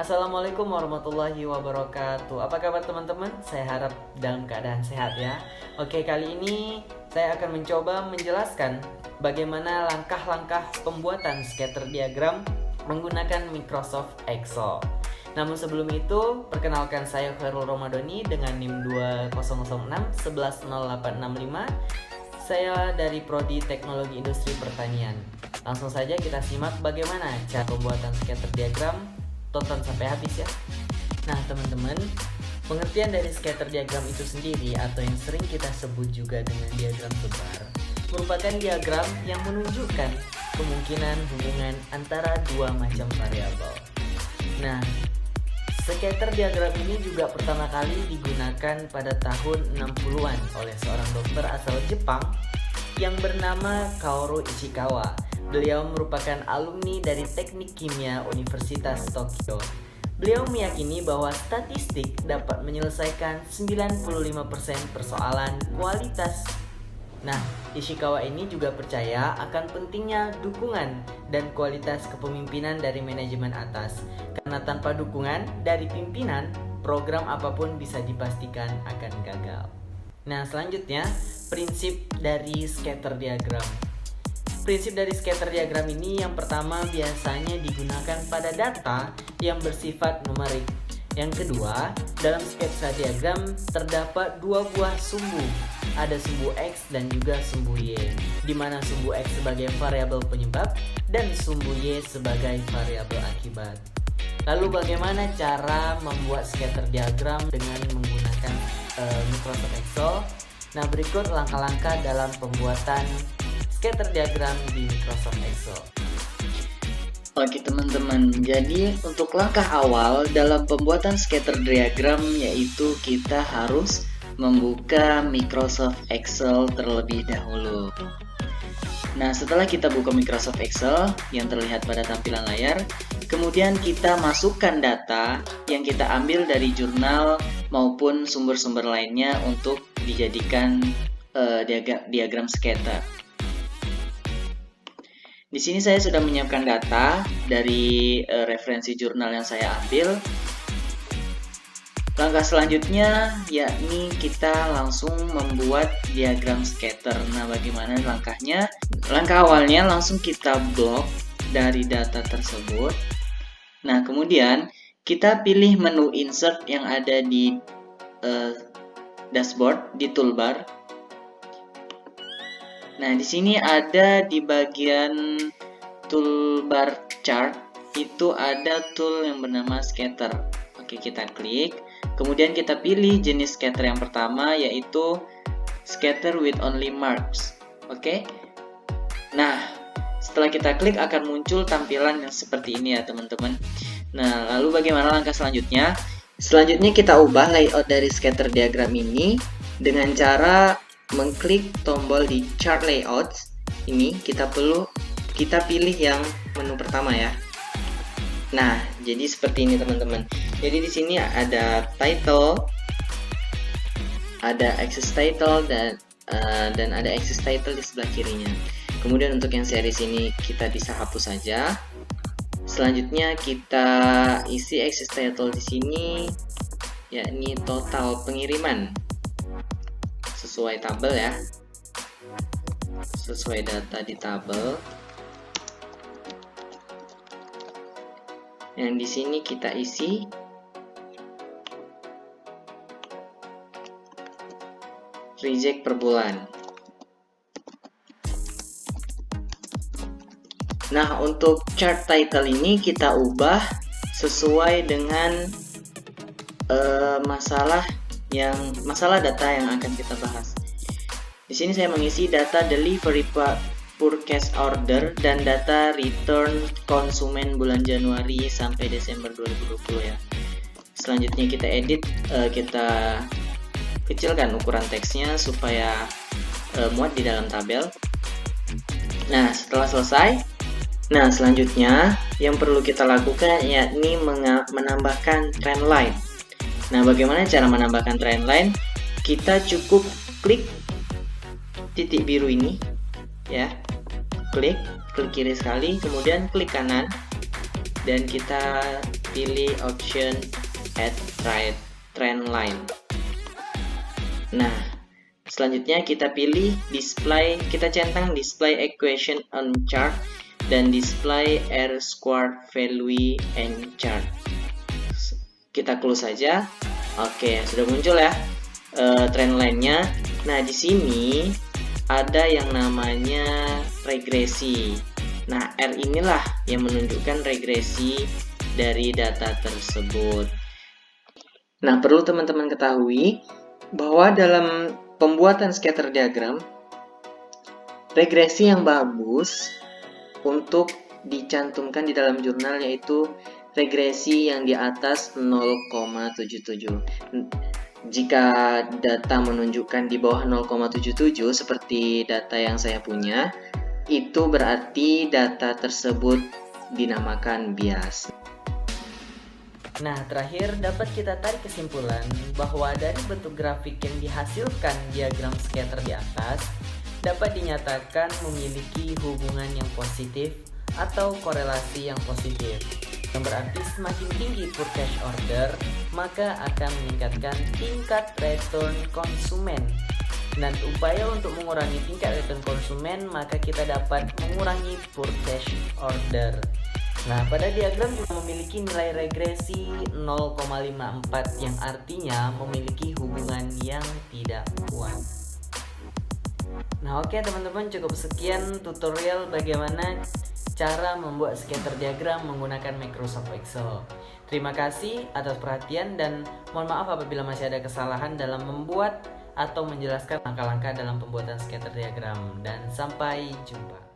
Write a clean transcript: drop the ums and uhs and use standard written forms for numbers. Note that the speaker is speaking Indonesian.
Assalamualaikum warahmatullahi wabarakatuh. Apa kabar teman-teman? Saya harap dalam keadaan sehat ya. Oke, kali ini saya akan mencoba menjelaskan bagaimana langkah-langkah pembuatan scatter diagram menggunakan Microsoft Excel. Namun sebelum itu, perkenalkan saya Khairul Romadhoni dengan NIM 2006 110865. Saya dari Prodi Teknologi Industri Pertanian. Langsung saja kita simak bagaimana cara pembuatan scatter diagram. Tonton sampai habis ya. Nah teman-teman, pengertian dari scatter diagram itu sendiri atau yang sering kita sebut juga dengan diagram sebar merupakan diagram yang menunjukkan kemungkinan hubungan antara dua macam variabel. Nah, scatter diagram ini juga pertama kali digunakan pada tahun 60-an oleh seorang dokter asal Jepang yang bernama Kaoru Ishikawa. Beliau merupakan alumni dari Teknik Kimia Universitas Tokyo. Beliau meyakini bahwa statistik dapat menyelesaikan 95% persoalan kualitas. Nah, Ishikawa ini juga percaya akan pentingnya dukungan dan kualitas kepemimpinan dari manajemen atas. Karena tanpa dukungan dari pimpinan, program apapun bisa dipastikan akan gagal. Nah, selanjutnya, prinsip dari scatter diagram. Prinsip dari scatter diagram ini yang pertama biasanya digunakan pada data yang bersifat numerik. Yang kedua, dalam sketsa diagram terdapat dua buah sumbu. Ada sumbu X dan juga sumbu Y, di mana sumbu X sebagai variabel penyebab dan sumbu Y sebagai variabel akibat. Lalu bagaimana cara membuat scatter diagram dengan menggunakan Microsoft Excel? Nah, berikut langkah-langkah dalam pembuatan scatter diagram di Microsoft Excel. Oke teman-teman, jadi untuk langkah awal dalam pembuatan scatter diagram yaitu kita harus membuka Microsoft Excel terlebih dahulu. Nah, setelah kita buka Microsoft Excel yang terlihat pada tampilan layar, kemudian kita masukkan data yang kita ambil dari jurnal maupun sumber-sumber lainnya untuk dijadikan diagram scatter. Di sini saya sudah menyiapkan data dari referensi jurnal yang saya ambil. Langkah selanjutnya yakni kita langsung membuat diagram scatter. Nah, bagaimana langkahnya? Langkah awalnya langsung kita blok dari data tersebut. Nah, kemudian kita pilih menu insert yang ada di dashboard di toolbar. Nah, di sini ada di bagian toolbar chart itu ada tool yang bernama scatter. Oke, kita klik. Kemudian kita pilih jenis scatter yang pertama yaitu scatter with only marks. Oke. Nah, setelah kita klik akan muncul tampilan yang seperti ini ya, teman-teman. Nah, lalu bagaimana langkah selanjutnya? Selanjutnya kita ubah layout dari scatter diagram ini dengan cara mengklik tombol di chart layouts. Ini kita pilih yang menu pertama ya. Nah, jadi seperti ini teman-teman. Jadi di sini ada title, ada axis title dan ada axis title di sebelah kirinya. Kemudian untuk yang series ini kita bisa hapus saja. Selanjutnya kita isi axis title di sini yakni total pengiriman. Sesuai tabel ya, sesuai data di tabel. Yang di sini kita isi reject per bulan. Nah, untuk chart title ini kita ubah sesuai dengan masalah data yang akan kita bahas. Di sini saya mengisi data delivery purchase order dan data return konsumen bulan Januari sampai Desember 2020 ya. Selanjutnya kita edit, kita kecilkan ukuran teksnya supaya muat di dalam tabel. Nah, setelah selesai, selanjutnya yang perlu kita lakukan yakni menambahkan trendline. Nah, bagaimana cara menambahkan trendline? Kita cukup klik titik biru ini ya. Klik kiri sekali, kemudian klik kanan dan kita pilih option add trend line. Nah, selanjutnya kita pilih display, kita centang display equation on chart dan display R squared value and chart. Kita close saja. Oke, sudah muncul ya trend line-nya. Nah, di sini ada yang namanya regresi. Nah, R inilah yang menunjukkan regresi dari data tersebut. Nah, perlu teman-teman ketahui bahwa dalam pembuatan scatter diagram, regresi yang bagus untuk dicantumkan di dalam jurnal yaitu regresi yang di atas 0,77. Jika data menunjukkan di bawah 0,77 seperti data yang saya punya, itu berarti data tersebut dinamakan bias. Nah, terakhir dapat kita tarik kesimpulan bahwa dari bentuk grafik yang dihasilkan diagram scatter di atas dapat dinyatakan memiliki hubungan yang positif atau korelasi yang positif. Yang berarti semakin tinggi purchase order, maka akan meningkatkan tingkat return konsumen. Dan upaya untuk mengurangi tingkat return konsumen, maka kita dapat mengurangi purchase order. Nah, pada diagram juga memiliki nilai regresi 0,54 yang artinya memiliki hubungan yang tidak kuat. Nah, oke teman-teman, cukup sekian tutorial bagaimana cara membuat scatter diagram menggunakan Microsoft Excel. Terima kasih atas perhatian dan mohon maaf apabila masih ada kesalahan dalam membuat atau menjelaskan langkah-langkah dalam pembuatan scatter diagram, dan sampai jumpa.